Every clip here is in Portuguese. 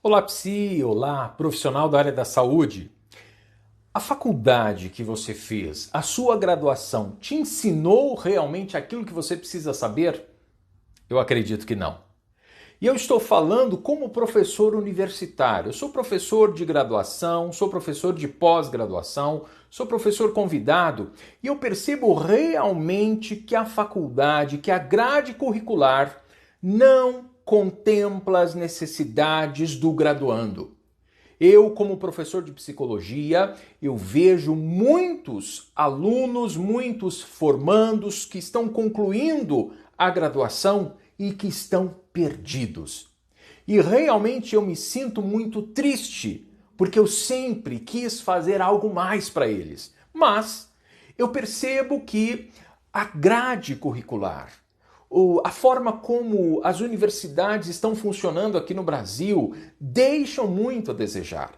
Olá, psi, olá, profissional da área da saúde. A faculdade que você fez, a sua graduação, te ensinou realmente aquilo que você precisa saber? Eu acredito que não. E eu estou falando como professor universitário. Eu sou professor de graduação, sou professor de pós-graduação, sou professor convidado e eu percebo realmente que a faculdade, que a grade curricular não contempla as necessidades do graduando. Eu, como professor de psicologia, eu vejo muitos alunos, muitos formandos que estão concluindo a graduação e que estão perdidos. E realmente eu me sinto muito triste, porque eu sempre quis fazer algo mais para eles. Mas eu percebo que a grade curricular, a forma como as universidades estão funcionando aqui no Brasil deixam muito a desejar.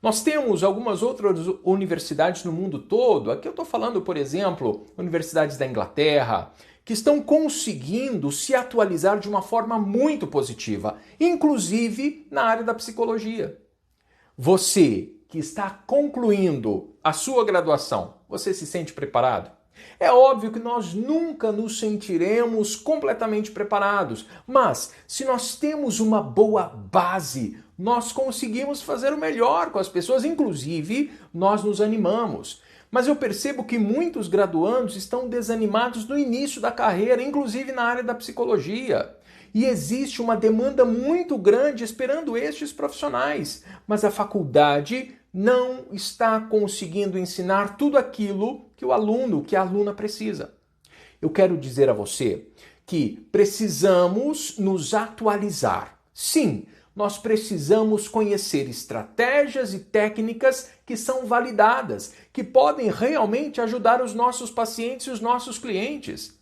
Nós temos algumas outras universidades no mundo todo, aqui eu estou falando, por exemplo, universidades da Inglaterra, que estão conseguindo se atualizar de uma forma muito positiva, inclusive na área da psicologia. Você que está concluindo a sua graduação, você se sente preparado? É óbvio que nós nunca nos sentiremos completamente preparados, mas se nós temos uma boa base, nós conseguimos fazer o melhor com as pessoas, inclusive nós nos animamos. Mas eu percebo que muitos graduandos estão desanimados no início da carreira, inclusive na área da psicologia. E existe uma demanda muito grande esperando estes profissionais, mas a faculdade não está conseguindo ensinar tudo aquilo que o aluno, que a aluna precisa. Eu quero dizer a você que precisamos nos atualizar. Sim, nós precisamos conhecer estratégias e técnicas que são validadas, que podem realmente ajudar os nossos pacientes e os nossos clientes.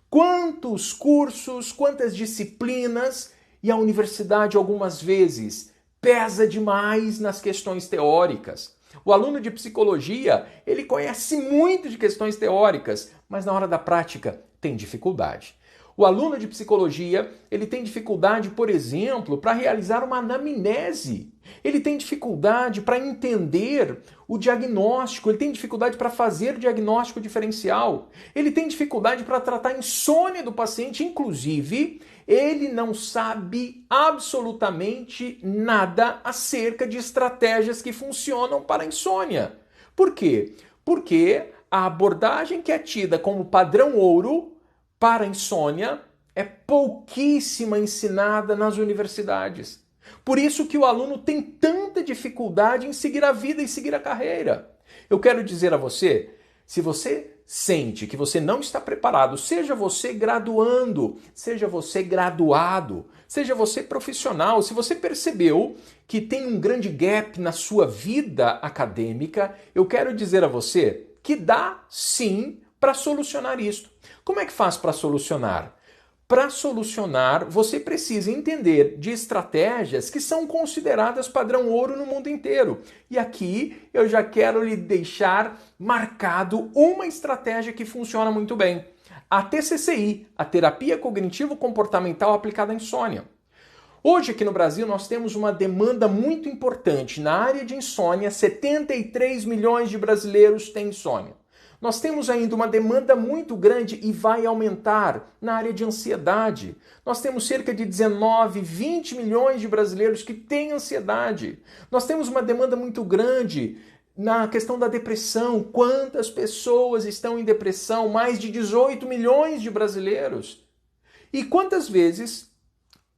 Quantos cursos, quantas disciplinas, e a universidade algumas vezes pesa demais nas questões teóricas. O aluno de psicologia, ele conhece muito de questões teóricas, mas na hora da prática tem dificuldade. O aluno de psicologia, ele tem dificuldade, por exemplo, para realizar uma anamnese. Ele tem dificuldade para entender o diagnóstico, ele tem dificuldade para fazer diagnóstico diferencial. Ele tem dificuldade para tratar a insônia do paciente, inclusive, ele não sabe absolutamente nada acerca de estratégias que funcionam para a insônia. Por quê? Porque a abordagem que é tida como padrão ouro para a insônia é pouquíssima ensinada nas universidades. Por isso que o aluno tem tanta dificuldade em seguir a vida e seguir a carreira. Eu quero dizer a você, se você sente que você não está preparado, seja você graduando, seja você graduado, seja você profissional, se você percebeu que tem um grande gap na sua vida acadêmica, eu quero dizer a você que dá sim para solucionar isso. Como é que faz para solucionar? Para solucionar, você precisa entender de estratégias que são consideradas padrão ouro no mundo inteiro. E aqui eu já quero lhe deixar marcado uma estratégia que funciona muito bem. A TCCI, a Terapia Cognitivo-Comportamental aplicada à insônia. Hoje aqui no Brasil nós temos uma demanda muito importante. Na área de insônia, 73 milhões de brasileiros têm insônia. Nós temos ainda uma demanda muito grande e vai aumentar na área de ansiedade. Nós temos cerca de 19, 20 milhões de brasileiros que têm ansiedade. Nós temos uma demanda muito grande na questão da depressão. Quantas pessoas estão em depressão? Mais de 18 milhões de brasileiros. E quantas vezes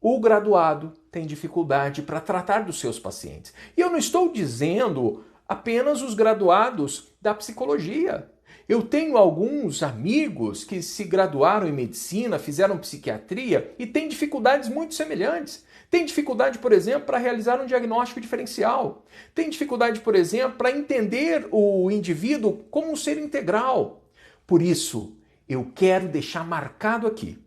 o graduado tem dificuldade para tratar dos seus pacientes? E eu não estou dizendo apenas os graduados da psicologia. Eu tenho alguns amigos que se graduaram em medicina, fizeram psiquiatria e têm dificuldades muito semelhantes. Tem dificuldade, por exemplo, para realizar um diagnóstico diferencial. Tem dificuldade, por exemplo, para entender o indivíduo como um ser integral. Por isso, eu quero deixar marcado aqui.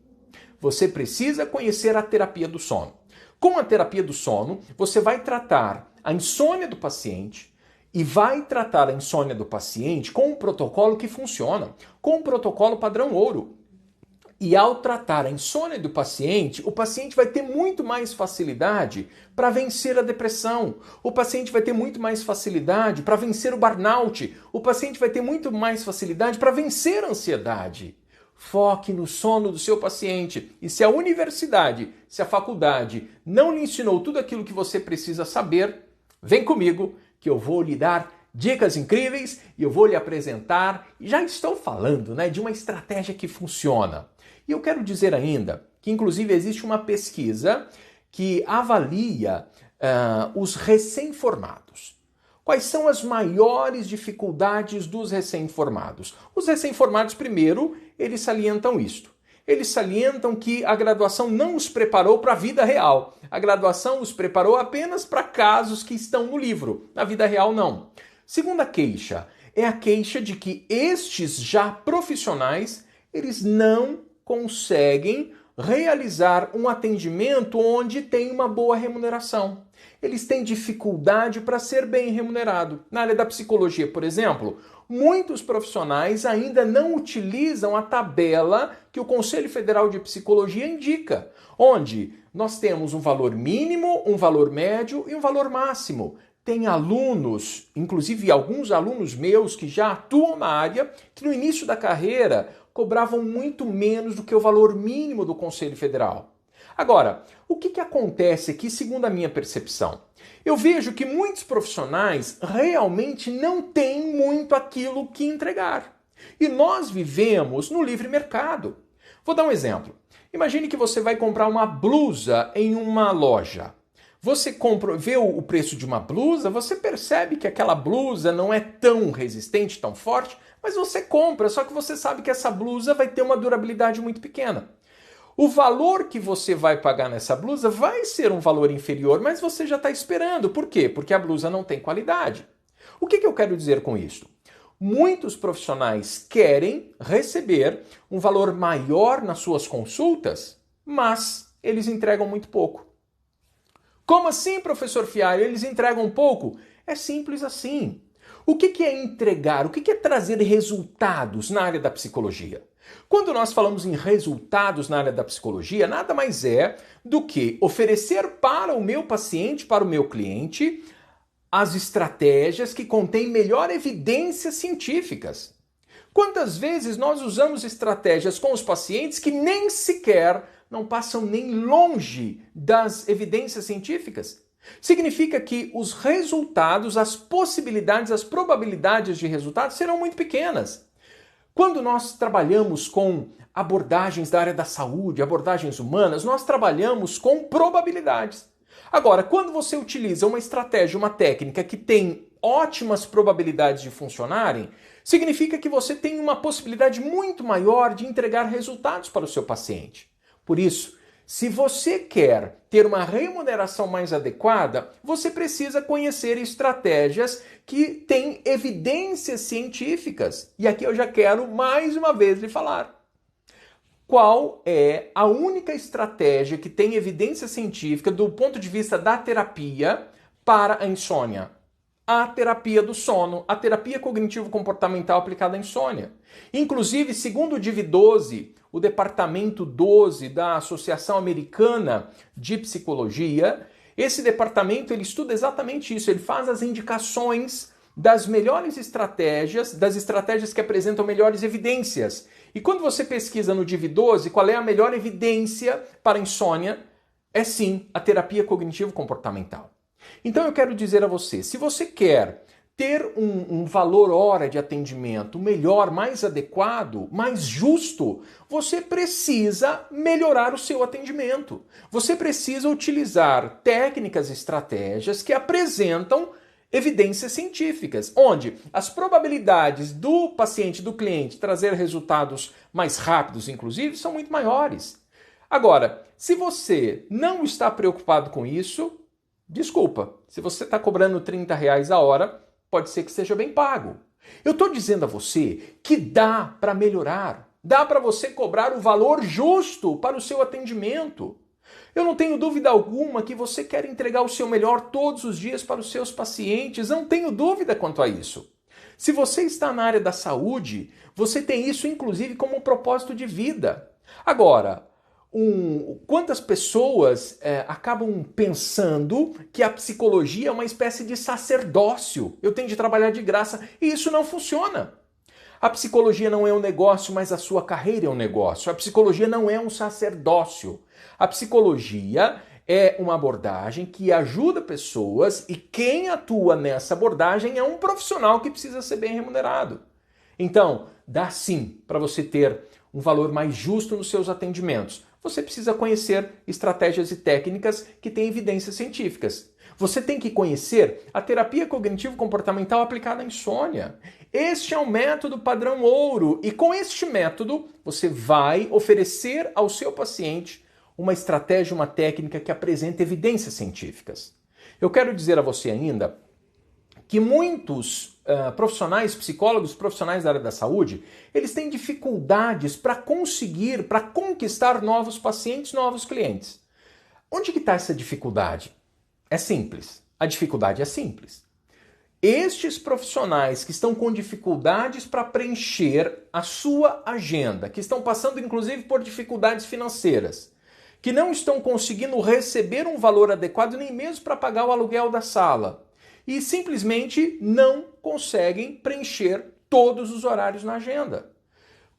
Você precisa conhecer a terapia do sono. Com a terapia do sono, você vai tratar a insônia do paciente, e vai tratar a insônia do paciente com um protocolo que funciona, com um protocolo padrão ouro. E ao tratar a insônia do paciente, o paciente vai ter muito mais facilidade para vencer a depressão. O paciente vai ter muito mais facilidade para vencer o burnout. O paciente vai ter muito mais facilidade para vencer a ansiedade. Foque no sono do seu paciente. E se a universidade, se a faculdade não lhe ensinou tudo aquilo que você precisa saber, vem comigo que eu vou lhe dar dicas incríveis e eu vou lhe apresentar, já estou falando, de uma estratégia que funciona. E eu quero dizer ainda que, inclusive, existe uma pesquisa que avalia os recém-formados. Quais são as maiores dificuldades dos recém-formados? Os recém-formados, primeiro, eles salientam isto. Eles salientam que a graduação não os preparou para a vida real. A graduação os preparou apenas para casos que estão no livro. Na vida real, não. Segunda queixa é a queixa de que estes já profissionais, eles não conseguem realizar um atendimento onde tem uma boa remuneração. Eles têm dificuldade para ser bem remunerado. Na área da psicologia, por exemplo, muitos profissionais ainda não utilizam a tabela que o Conselho Federal de Psicologia indica, onde nós temos um valor mínimo, um valor médio e um valor máximo. Tem alunos, inclusive alguns alunos meus que já atuam na área, que no início da carreira cobravam muito menos do que o valor mínimo do Conselho Federal. Agora, o que acontece aqui, segundo a minha percepção? Eu vejo que muitos profissionais realmente não têm muito aquilo que entregar. E nós vivemos no livre mercado. Vou dar um exemplo. Imagine que você vai comprar uma blusa em uma loja. Você vê o preço de uma blusa, você percebe que aquela blusa não é tão resistente, tão forte, mas você compra, só que você sabe que essa blusa vai ter uma durabilidade muito pequena. O valor que você vai pagar nessa blusa vai ser um valor inferior, mas você já está esperando. Por quê? Porque a blusa não tem qualidade. O que eu quero dizer com isso? Muitos profissionais querem receber um valor maior nas suas consultas, mas eles entregam muito pouco. Como assim, professor Fialho? Eles entregam pouco? É simples assim. O que é entregar? O que é trazer resultados na área da psicologia? Quando nós falamos em resultados na área da psicologia, nada mais é do que oferecer para o meu paciente, para o meu cliente, as estratégias que contêm melhor evidências científicas. Quantas vezes nós usamos estratégias com os pacientes que nem sequer não passam nem longe das evidências científicas? Significa que os resultados, as possibilidades, as probabilidades de resultados serão muito pequenas. Quando nós trabalhamos com abordagens da área da saúde, abordagens humanas, nós trabalhamos com probabilidades. Agora, quando você utiliza uma estratégia, uma técnica que tem ótimas probabilidades de funcionarem, significa que você tem uma possibilidade muito maior de entregar resultados para o seu paciente. Por isso, se você quer ter uma remuneração mais adequada, você precisa conhecer estratégias que têm evidências científicas. E aqui eu já quero mais uma vez lhe falar. Qual é a única estratégia que tem evidência científica do ponto de vista da terapia para a insônia? A terapia do sono, a terapia cognitivo-comportamental aplicada à insônia. Inclusive, segundo o DIV-12, o Departamento 12 da Associação Americana de Psicologia, esse departamento ele estuda exatamente isso, ele faz as indicações das melhores estratégias, das estratégias que apresentam melhores evidências. E quando você pesquisa no DIV-12 qual é a melhor evidência para a insônia, é sim a terapia cognitivo-comportamental. Então eu quero dizer a você, se você quer ter um valor hora de atendimento melhor, mais adequado, mais justo, você precisa melhorar o seu atendimento. Você precisa utilizar técnicas e estratégias que apresentam evidências científicas, onde as probabilidades do paciente, do cliente, trazer resultados mais rápidos, inclusive, são muito maiores. Agora, se você não está preocupado com isso, desculpa, se você está cobrando R$30 a hora, pode ser que seja bem pago. Eu estou dizendo a você que dá para melhorar, dá para você cobrar o valor justo para o seu atendimento. Eu não tenho dúvida alguma que você quer entregar o seu melhor todos os dias para os seus pacientes, não tenho dúvida quanto a isso. Se você está na área da saúde, você tem isso inclusive como um propósito de vida. Agora, quantas pessoas acabam pensando que a psicologia é uma espécie de sacerdócio? Eu tenho de trabalhar de graça e isso não funciona. A psicologia não é um negócio, mas a sua carreira é um negócio. A psicologia não é um sacerdócio. A psicologia é uma abordagem que ajuda pessoas e quem atua nessa abordagem é um profissional que precisa ser bem remunerado. Então, dá sim para você ter um valor mais justo nos seus atendimentos. Você precisa conhecer estratégias e técnicas que têm evidências científicas. Você tem que conhecer a terapia cognitivo-comportamental aplicada à insônia. Este é um método padrão ouro e com este método você vai oferecer ao seu paciente uma estratégia, uma técnica que apresenta evidências científicas. Eu quero dizer a você ainda que muitos profissionais, psicólogos, profissionais da área da saúde, eles têm dificuldades para conquistar novos pacientes, novos clientes. Onde que está essa dificuldade? É simples. A dificuldade é simples. Estes profissionais que estão com dificuldades para preencher a sua agenda, que estão passando inclusive por dificuldades financeiras, que não estão conseguindo receber um valor adequado nem mesmo para pagar o aluguel da sala, e simplesmente não conseguem preencher todos os horários na agenda.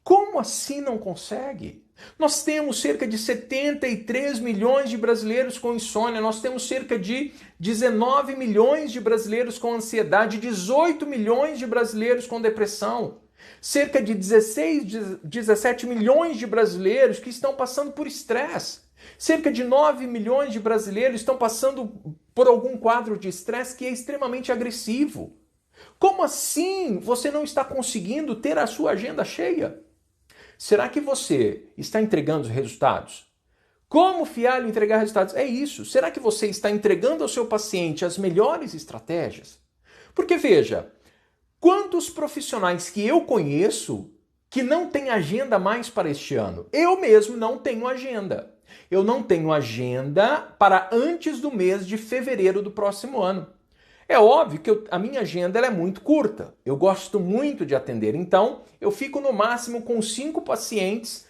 Como assim não consegue? Nós temos cerca de 73 milhões de brasileiros com insônia, nós temos cerca de 19 milhões de brasileiros com ansiedade, 18 milhões de brasileiros com depressão, cerca de 17 milhões de brasileiros que estão passando por estresse. Cerca de 9 milhões de brasileiros estão passando por algum quadro de estresse que é extremamente agressivo. Como assim você não está conseguindo ter a sua agenda cheia? Será que você está entregando os resultados? Como Fialho entregar resultados? É isso. Será que você está entregando ao seu paciente as melhores estratégias? Porque veja, quantos profissionais que eu conheço que não têm agenda mais para este ano? Eu mesmo não tenho agenda. Eu não tenho agenda para antes do mês de fevereiro do próximo ano. É óbvio que a minha agenda é muito curta. Eu gosto muito de atender, então eu fico no máximo com 5 pacientes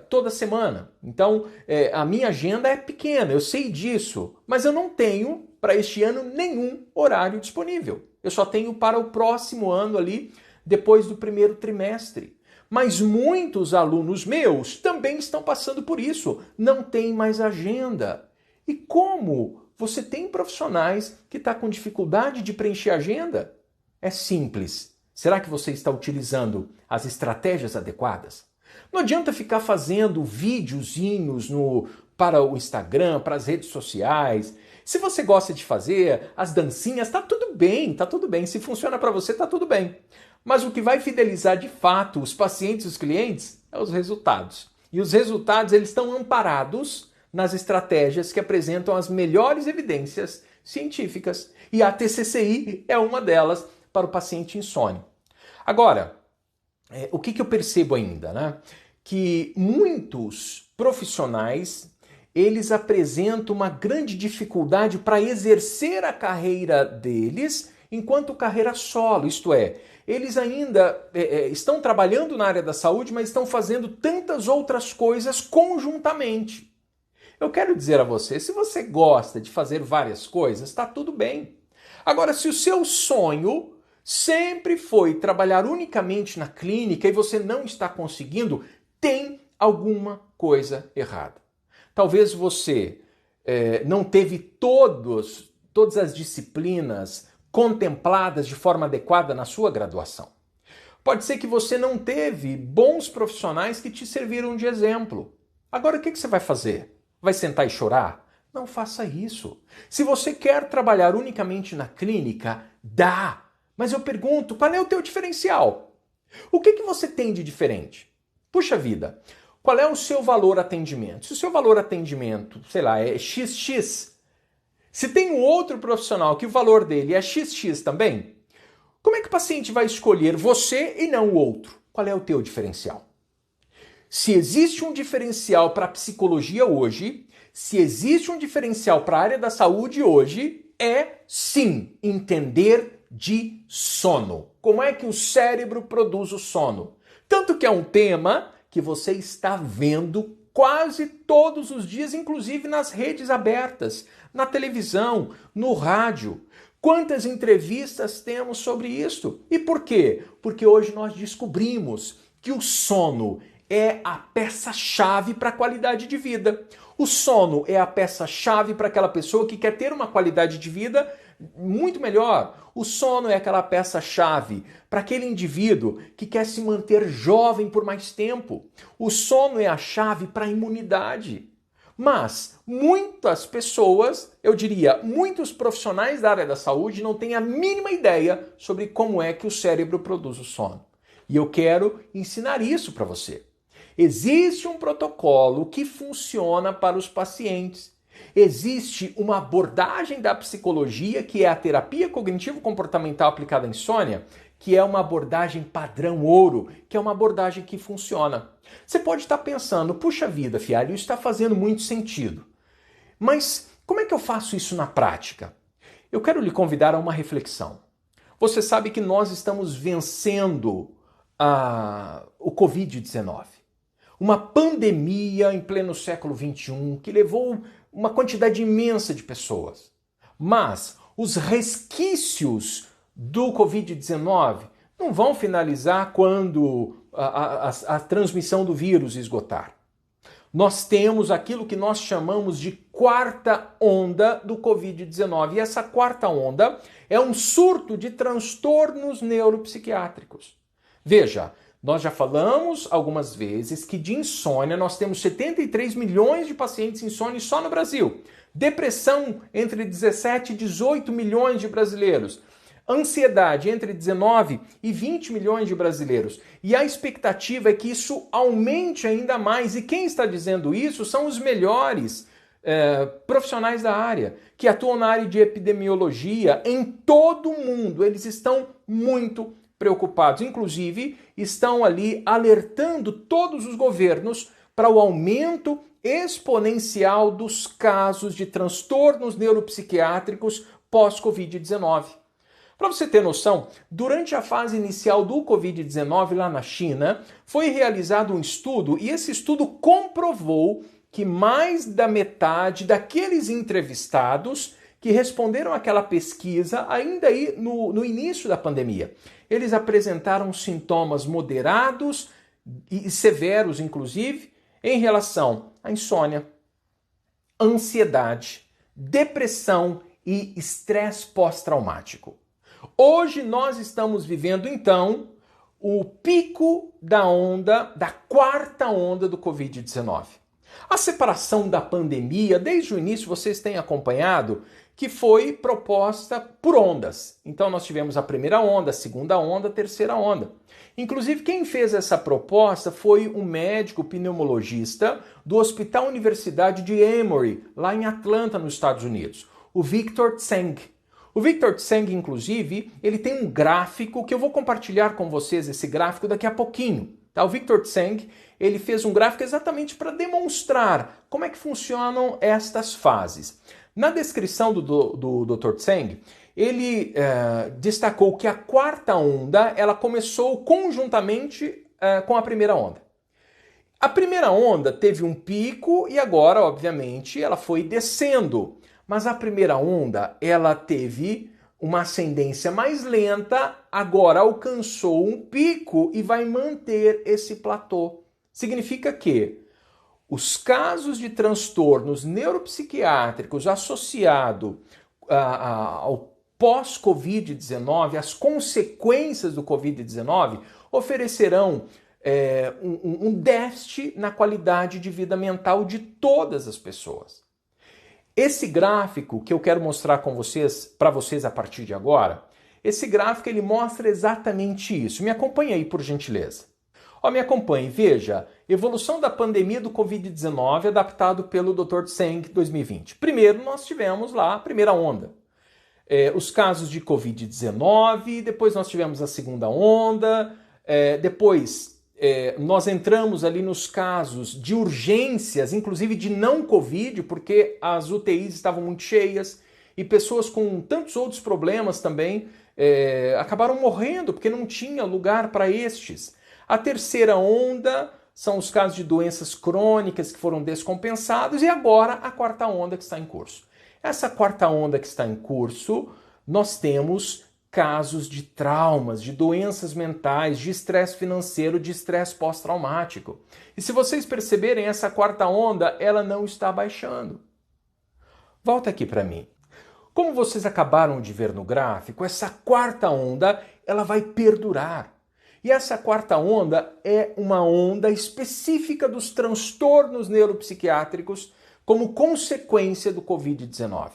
toda semana. Então a minha agenda é pequena, eu sei disso, mas eu não tenho para este ano nenhum horário disponível. Eu só tenho para o próximo ano ali, depois do primeiro trimestre. Mas muitos alunos meus também estão passando por isso, não tem mais agenda. E como você tem profissionais que estão com dificuldade de preencher a agenda? É simples. Será que você está utilizando as estratégias adequadas? Não adianta ficar fazendo videozinhos para o Instagram, para as redes sociais. Se você gosta de fazer as dancinhas, tá tudo bem, tá tudo bem. Se funciona para você, tá tudo bem. Mas o que vai fidelizar de fato os pacientes e os clientes é os resultados. E os resultados eles estão amparados nas estratégias que apresentam as melhores evidências científicas. E a TCCI é uma delas para o paciente insônia. Agora, o que eu percebo ainda, né? Que muitos profissionais eles apresentam uma grande dificuldade para exercer a carreira deles enquanto carreira solo, isto é, eles ainda estão trabalhando na área da saúde, mas estão fazendo tantas outras coisas conjuntamente. Eu quero dizer a você, se você gosta de fazer várias coisas, está tudo bem. Agora, se o seu sonho sempre foi trabalhar unicamente na clínica e você não está conseguindo, tem alguma coisa errada. Talvez você não teve todas as disciplinas contempladas de forma adequada na sua graduação. Pode ser que você não teve bons profissionais que te serviram de exemplo. Agora, o que você vai fazer? Vai sentar e chorar? Não faça isso. Se você quer trabalhar unicamente na clínica, dá. Mas eu pergunto, qual é o teu diferencial? O que você tem de diferente? Puxa vida, qual é o seu valor atendimento? Se o seu valor atendimento, sei lá, é XX, se tem um outro profissional que o valor dele é XX também, como é que o paciente vai escolher você e não o outro? Qual é o teu diferencial? Se existe um diferencial para a psicologia hoje, se existe um diferencial para a área da saúde hoje, é sim entender de sono. Como é que o cérebro produz o sono? Tanto que é um tema que você está vendo quase todos os dias, inclusive nas redes abertas, na televisão, no rádio. Quantas entrevistas temos sobre isso? E por quê? Porque hoje nós descobrimos que o sono é a peça-chave para a qualidade de vida. O sono é a peça-chave para aquela pessoa que quer ter uma qualidade de vida muito melhor. O sono é aquela peça-chave para aquele indivíduo que quer se manter jovem por mais tempo. O sono é a chave para a imunidade. Mas muitas pessoas, eu diria, muitos profissionais da área da saúde não têm a mínima ideia sobre como é que o cérebro produz o sono. E eu quero ensinar isso para você. Existe um protocolo que funciona para os pacientes. Existe uma abordagem da psicologia, que é a terapia cognitivo-comportamental aplicada à insônia, que é uma abordagem padrão ouro, que é uma abordagem que funciona. Você pode estar pensando, puxa vida, Fialho, isso está fazendo muito sentido. Mas como é que eu faço isso na prática? Eu quero lhe convidar a uma reflexão. Você sabe que nós estamos vencendo o Covid-19. Uma pandemia em pleno século XXI que levou uma quantidade imensa de pessoas. Mas os resquícios do Covid-19 não vão finalizar quando a transmissão do vírus esgotar. Nós temos aquilo que nós chamamos de quarta onda do Covid-19. E essa quarta onda é um surto de transtornos neuropsiquiátricos. Veja, nós já falamos algumas vezes que de insônia nós temos 73 milhões de pacientes insônios só no Brasil. Depressão, entre 17 e 18 milhões de brasileiros. Ansiedade, entre 19 e 20 milhões de brasileiros. E a expectativa é que isso aumente ainda mais. E quem está dizendo isso são os melhores profissionais da área, que atuam na área de epidemiologia em todo o mundo. Eles estão muito preocupados. Inclusive, estão ali alertando todos os governos para o aumento exponencial dos casos de transtornos neuropsiquiátricos pós-Covid-19. Para você ter noção, durante a fase inicial do Covid-19 lá na China, foi realizado um estudo e esse estudo comprovou que mais da metade daqueles entrevistados que responderam àquela pesquisa ainda aí no início da pandemia, eles apresentaram sintomas moderados e severos, inclusive, em relação à insônia, ansiedade, depressão e estresse pós-traumático. Hoje nós estamos vivendo, então, o pico da quarta onda do Covid-19. A separação da pandemia, desde o início vocês têm acompanhado, que foi proposta por ondas. Então nós tivemos a primeira onda, a segunda onda, a terceira onda. Inclusive quem fez essa proposta foi um médico pneumologista do Hospital Universidade de Emory, lá em Atlanta, nos Estados Unidos, o Victor Tseng. O Victor Tseng, inclusive, ele tem um gráfico que eu vou compartilhar com vocês, esse gráfico daqui a pouquinho. Tá? O Victor Tseng, ele fez um gráfico exatamente para demonstrar como é que funcionam estas fases. Na descrição do Dr. Tseng, ele destacou que a quarta onda ela começou conjuntamente com a primeira onda. A primeira onda teve um pico e agora, obviamente, ela foi descendo. Mas a primeira onda ela teve uma ascendência mais lenta, agora alcançou um pico e vai manter esse platô. Significa que os casos de transtornos neuropsiquiátricos associados ao pós-Covid-19, as consequências do Covid-19, oferecerão um déficit na qualidade de vida mental de todas as pessoas. Esse gráfico que eu quero mostrar para vocês a partir de agora, esse gráfico ele mostra exatamente isso. Me acompanhe aí, por gentileza. Me acompanhe, veja, evolução da pandemia do Covid-19 adaptado pelo Dr. Tseng 2020. Primeiro, nós tivemos lá a primeira onda. Os casos de Covid-19, depois nós tivemos a segunda onda, depois nós entramos ali nos casos de urgências, inclusive de não Covid, porque as UTIs estavam muito cheias e pessoas com tantos outros problemas também acabaram morrendo porque não tinha lugar para estes. A terceira onda são os casos de doenças crônicas que foram descompensados e agora a quarta onda que está em curso. Essa quarta onda que está em curso, nós temos casos de traumas, de doenças mentais, de estresse financeiro, de estresse pós-traumático. E se vocês perceberem, essa quarta onda, ela não está baixando. Volta aqui para mim. Como vocês acabaram de ver no gráfico, essa quarta onda, ela vai perdurar. E essa quarta onda é uma onda específica dos transtornos neuropsiquiátricos como consequência do Covid-19.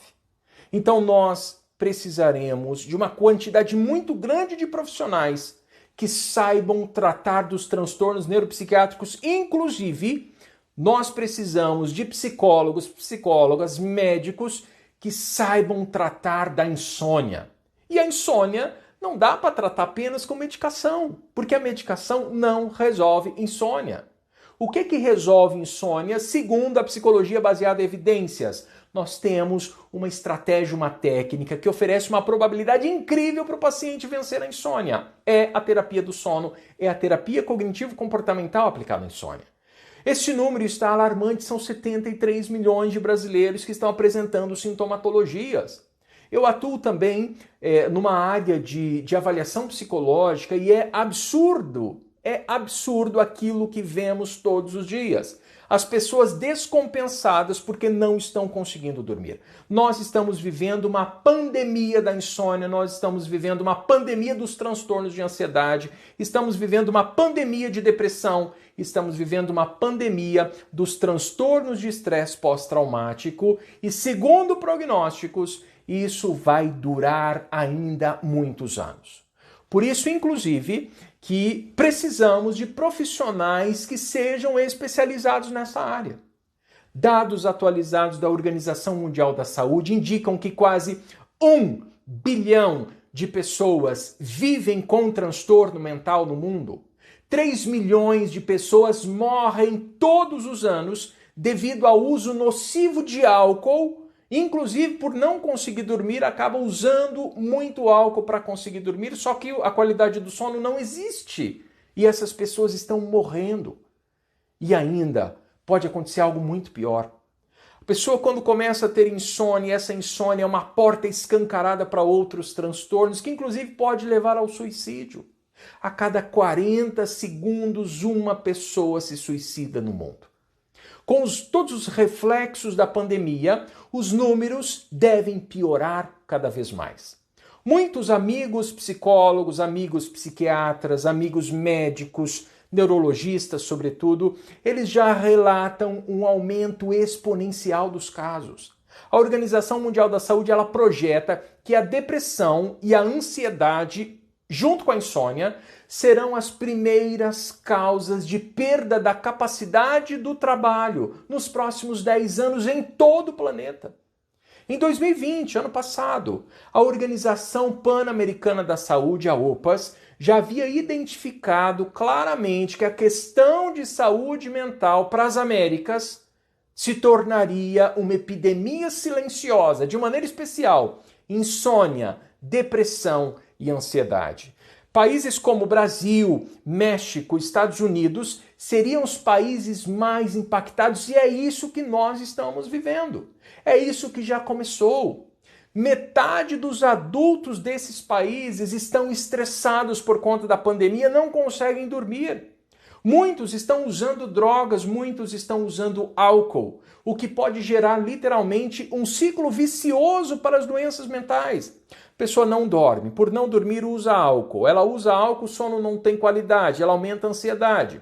Então nós precisaremos de uma quantidade muito grande de profissionais que saibam tratar dos transtornos neuropsiquiátricos. Inclusive, nós precisamos de psicólogos, psicólogas, médicos que saibam tratar da insônia. E a insônia não dá para tratar apenas com medicação, porque a medicação não resolve insônia. O que resolve insônia, segundo a psicologia baseada em evidências? Nós temos uma estratégia, uma técnica que oferece uma probabilidade incrível para o paciente vencer a insônia. É a terapia do sono, é a terapia cognitivo-comportamental aplicada à insônia. Este número está alarmante, são 73 milhões de brasileiros que estão apresentando sintomatologias. Eu atuo também numa área de avaliação psicológica e é absurdo aquilo que vemos todos os dias. As pessoas descompensadas porque não estão conseguindo dormir. Nós estamos vivendo uma pandemia da insônia, nós estamos vivendo uma pandemia dos transtornos de ansiedade, estamos vivendo uma pandemia de depressão, estamos vivendo uma pandemia dos transtornos de estresse pós-traumático e, segundo prognósticos, isso vai durar ainda muitos anos. Por isso, inclusive, que precisamos de profissionais que sejam especializados nessa área. Dados atualizados da Organização Mundial da Saúde indicam que quase 1 bilhão de pessoas vivem com transtorno mental no mundo. 3 milhões de pessoas morrem todos os anos devido ao uso nocivo de álcool. Inclusive, por não conseguir dormir, acaba usando muito álcool para conseguir dormir, só que a qualidade do sono não existe. E essas pessoas estão morrendo. E ainda pode acontecer algo muito pior. A pessoa, quando começa a ter insônia, essa insônia é uma porta escancarada para outros transtornos, que inclusive pode levar ao suicídio. A cada 40 segundos, uma pessoa se suicida no mundo. Com todos os reflexos da pandemia, os números devem piorar cada vez mais. Muitos amigos psicólogos, amigos psiquiatras, amigos médicos, neurologistas, sobretudo, eles já relatam um aumento exponencial dos casos. A Organização Mundial da Saúde, ela projeta que a depressão e a ansiedade, junto com a insônia, serão as primeiras causas de perda da capacidade do trabalho nos próximos 10 anos em todo o planeta. Em 2020, ano passado, a Organização Pan-Americana da Saúde, a OPAS, já havia identificado claramente que a questão de saúde mental para as Américas se tornaria uma epidemia silenciosa, de maneira especial, insônia, depressão e ansiedade. Países como Brasil, México, Estados Unidos seriam os países mais impactados e é isso que nós estamos vivendo. É isso que já começou. Metade dos adultos desses países estão estressados por conta da pandemia, não conseguem dormir. Muitos estão usando drogas, muitos estão usando álcool, o que pode gerar literalmente um ciclo vicioso para as doenças mentais. A pessoa não dorme, por não dormir usa álcool. Ela usa álcool, o sono não tem qualidade, ela aumenta a ansiedade.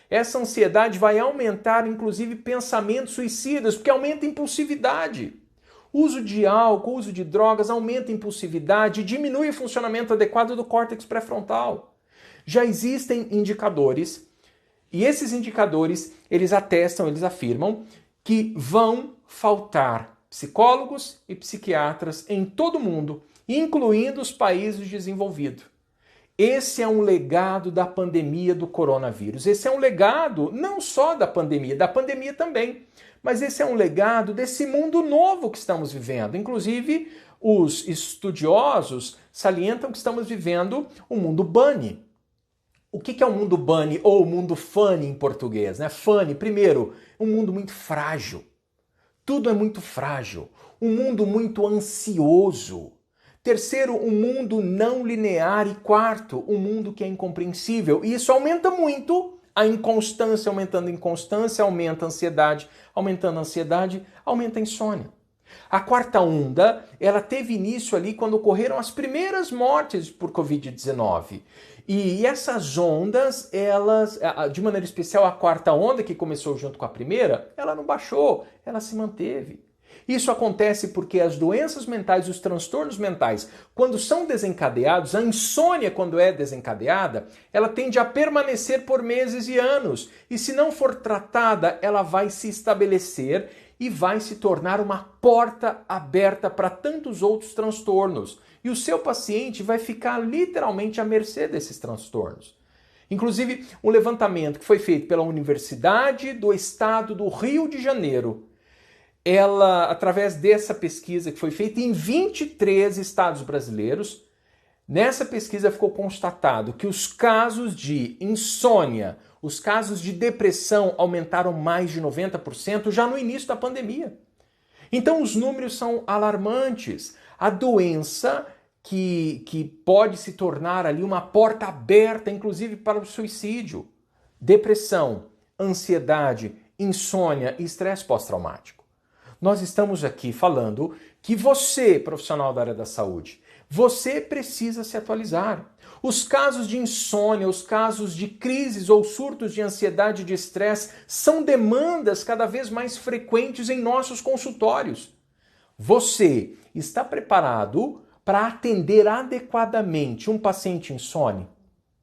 Essa ansiedade vai aumentar, inclusive, pensamentos suicidas, porque aumenta a impulsividade. O uso de álcool, o uso de drogas aumenta a impulsividade e diminui o funcionamento adequado do córtex pré-frontal. Já existem indicadores, e esses indicadores, eles atestam, eles afirmam que vão faltar psicólogos e psiquiatras em todo o mundo, incluindo os países desenvolvidos. Esse é um legado da pandemia do coronavírus. Esse é um legado não só da pandemia também, mas esse é um legado desse mundo novo que estamos vivendo. Inclusive, os estudiosos salientam que estamos vivendo um mundo bunny. O que é o mundo bunny ou o mundo funny em português, né? Funny, primeiro, um mundo muito frágil. Tudo é muito frágil. Um mundo muito ansioso. Terceiro, um mundo não linear. E quarto, um mundo que é incompreensível. E isso aumenta muito a inconstância. Aumentando a inconstância, aumenta a ansiedade. Aumentando a ansiedade, aumenta a insônia. A quarta onda, ela teve início ali quando ocorreram as primeiras mortes por Covid-19. E essas ondas, elas, de maneira especial a quarta onda, que começou junto com a primeira, ela não baixou, ela se manteve. Isso acontece porque as doenças mentais e os transtornos mentais, quando são desencadeados, a insônia, quando é desencadeada, ela tende a permanecer por meses e anos. E se não for tratada, ela vai se estabelecer e vai se tornar uma porta aberta para tantos outros transtornos. E o seu paciente vai ficar literalmente à mercê desses transtornos. Inclusive, um levantamento que foi feito pela Universidade do Estado do Rio de Janeiro, ela, através dessa pesquisa que foi feita em 23 estados brasileiros, nessa pesquisa ficou constatado que os casos de insônia, os casos de depressão aumentaram mais de 90% já no início da pandemia. Então os números são alarmantes. A doença que pode se tornar ali uma porta aberta, inclusive para o suicídio. Depressão, ansiedade, insônia e estresse pós-traumático. Nós estamos aqui falando que você, profissional da área da saúde, você precisa se atualizar. Os casos de insônia, os casos de crises ou surtos de ansiedade e de estresse são demandas cada vez mais frequentes em nossos consultórios. Você está preparado para atender adequadamente um paciente insone?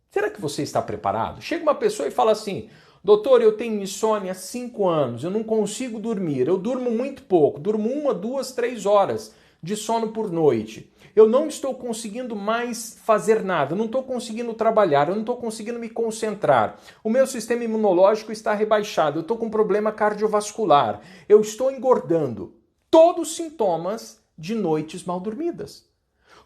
Será que você está preparado? Chega uma pessoa e fala assim: doutor, eu tenho insônia há 5 anos, eu não consigo dormir, eu durmo muito pouco, durmo 1, 2, 3 horas de sono por noite. Eu não estou conseguindo mais fazer nada, eu não estou conseguindo trabalhar, eu não estou conseguindo me concentrar. O meu sistema imunológico está rebaixado, eu estou com problema cardiovascular, eu estou engordando. Todos sintomas de noites mal dormidas.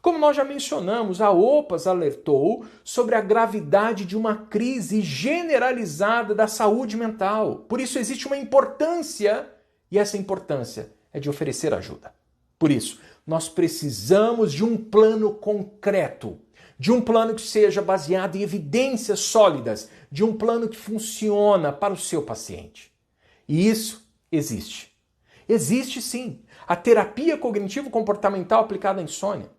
Como nós já mencionamos, a OPAS alertou sobre a gravidade de uma crise generalizada da saúde mental. Por isso existe uma importância, e essa importância é de oferecer ajuda. Por isso, nós precisamos de um plano concreto, de um plano que seja baseado em evidências sólidas, de um plano que funciona para o seu paciente. E isso existe. Existe sim a terapia cognitivo-comportamental aplicada à insônia.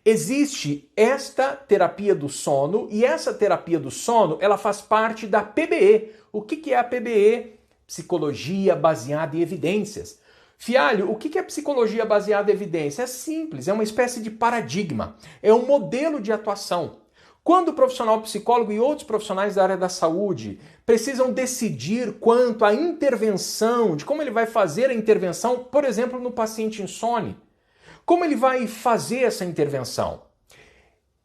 Existe esta terapia do sono e essa terapia do sono, ela faz parte da PBE. O que é a PBE? Psicologia baseada em evidências. Fialho, o que é psicologia baseada em evidência? É simples, é uma espécie de paradigma, é um modelo de atuação. Quando o profissional psicólogo e outros profissionais da área da saúde precisam decidir quanto à intervenção, de como ele vai fazer a intervenção, por exemplo, no paciente insone, como ele vai fazer essa intervenção?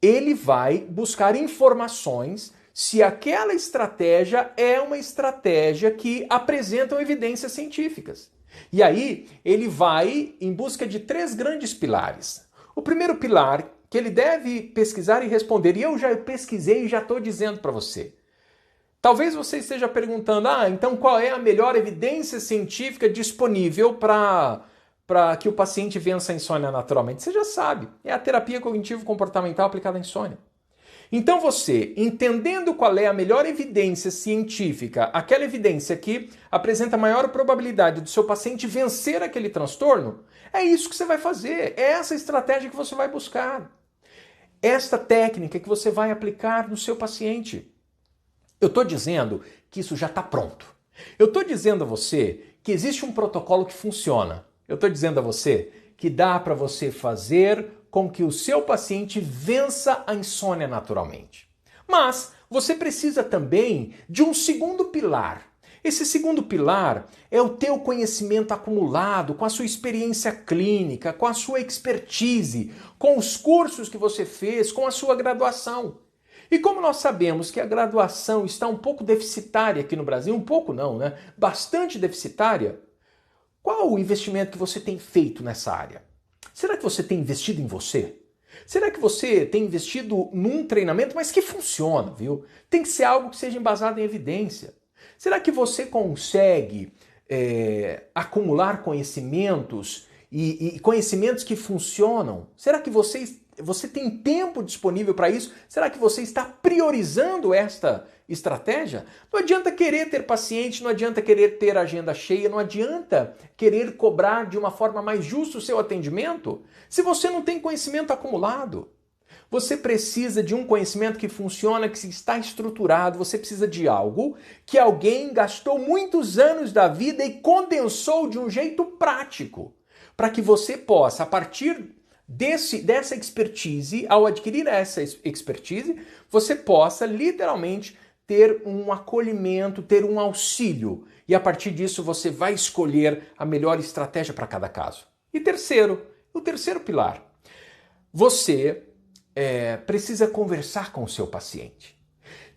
Ele vai buscar informações se aquela estratégia é uma estratégia que apresenta evidências científicas. E aí ele vai em busca de 3 grandes pilares. O primeiro pilar que ele deve pesquisar e responder, e eu já pesquisei e já estou dizendo para você. Talvez você esteja perguntando, então qual é a melhor evidência científica disponível para que o paciente vença a insônia naturalmente? Você já sabe, é a terapia cognitivo-comportamental aplicada à insônia. Então você, entendendo qual é a melhor evidência científica, aquela evidência que apresenta maior probabilidade do seu paciente vencer aquele transtorno, é isso que você vai fazer, é essa estratégia que você vai buscar. Esta técnica que você vai aplicar no seu paciente. Eu estou dizendo que isso já está pronto. Eu estou dizendo a você que existe um protocolo que funciona. Eu estou dizendo a você que dá para você fazer com que o seu paciente vença a insônia naturalmente. Mas você precisa também de um segundo pilar. Esse segundo pilar é o teu conhecimento acumulado, com a sua experiência clínica, com a sua expertise, com os cursos que você fez, com a sua graduação. E como nós sabemos que a graduação está um pouco deficitária aqui no Brasil, um pouco não, né? Bastante deficitária, qual o investimento que você tem feito nessa área? Será que você tem investido em você? Será que você tem investido num treinamento, mas que funciona, viu? Tem que ser algo que seja embasado em evidência. Será que você consegue acumular conhecimentos e conhecimentos que funcionam? Será que você tem tempo disponível para isso? Será que você está priorizando esta estratégia? Não adianta querer ter paciente, não adianta querer ter agenda cheia, não adianta querer cobrar de uma forma mais justa o seu atendimento se você não tem conhecimento acumulado. Você precisa de um conhecimento que funciona, que está estruturado, você precisa de algo que alguém gastou muitos anos da vida e condensou de um jeito prático, para que você possa, a partir dessa expertise, ao adquirir essa expertise, você possa literalmente ter um acolhimento, ter um auxílio. E a partir disso você vai escolher a melhor estratégia para cada caso. E o terceiro pilar, você precisa conversar com o seu paciente.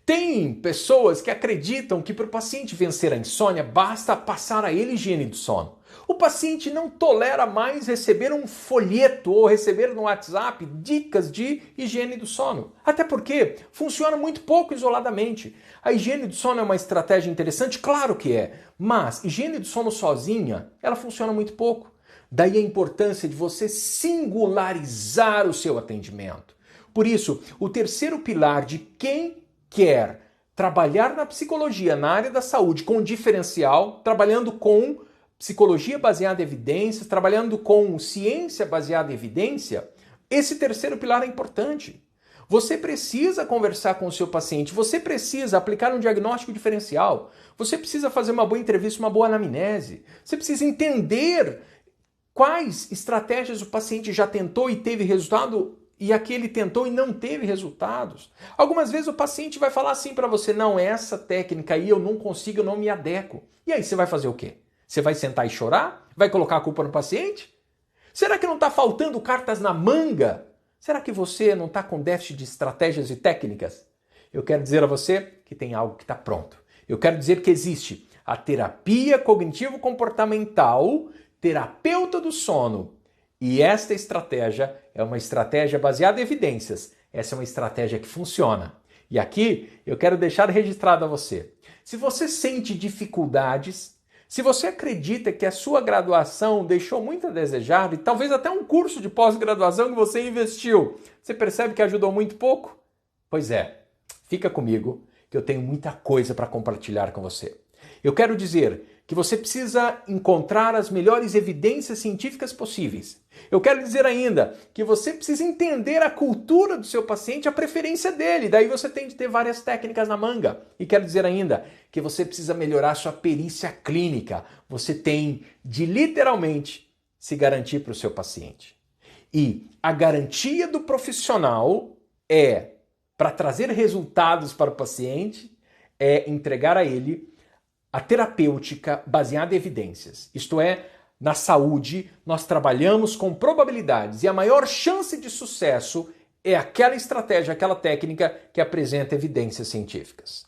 Tem pessoas que acreditam que para o paciente vencer a insônia basta passar a ele higiene do sono. O paciente não tolera mais receber um folheto ou receber no WhatsApp dicas de higiene do sono. Até porque funciona muito pouco isoladamente. A higiene do sono é uma estratégia interessante? Claro que é. Mas higiene do sono sozinha, ela funciona muito pouco. Daí a importância de você singularizar o seu atendimento. Por isso, o terceiro pilar de quem quer trabalhar na psicologia, na área da saúde, com diferencial, trabalhando com psicologia baseada em evidências, trabalhando com ciência baseada em evidência, esse terceiro pilar é importante. Você precisa conversar com o seu paciente, você precisa aplicar um diagnóstico diferencial, você precisa fazer uma boa entrevista, uma boa anamnese, você precisa entender quais estratégias o paciente já tentou e teve resultado e aquele tentou e não teve resultados. Algumas vezes o paciente vai falar assim para você, não, essa técnica aí eu não consigo, eu não me adequo. E aí você vai fazer o quê? Você vai sentar e chorar? Vai colocar a culpa no paciente? Será que não está faltando cartas na manga? Será que você não está com déficit de estratégias e técnicas? Eu quero dizer a você que tem algo que está pronto. Eu quero dizer que existe a terapia cognitivo-comportamental, terapeuta do sono. E esta estratégia é uma estratégia baseada em evidências. Essa é uma estratégia que funciona. E aqui eu quero deixar registrado a você. Se você sente dificuldades, se você acredita que a sua graduação deixou muito a desejar e talvez até um curso de pós-graduação que você investiu, você percebe que ajudou muito pouco? Pois é, fica comigo que eu tenho muita coisa para compartilhar com você. Eu quero dizer que você precisa encontrar as melhores evidências científicas possíveis. Eu quero dizer ainda que você precisa entender a cultura do seu paciente, a preferência dele. Daí você tem de ter várias técnicas na manga. E quero dizer ainda que você precisa melhorar sua perícia clínica. Você tem de literalmente se garantir para o seu paciente. E a garantia do profissional para trazer resultados para o paciente, é entregar a ele a terapêutica baseada em evidências. Isto é, na saúde, nós trabalhamos com probabilidades e a maior chance de sucesso é aquela estratégia, aquela técnica que apresenta evidências científicas.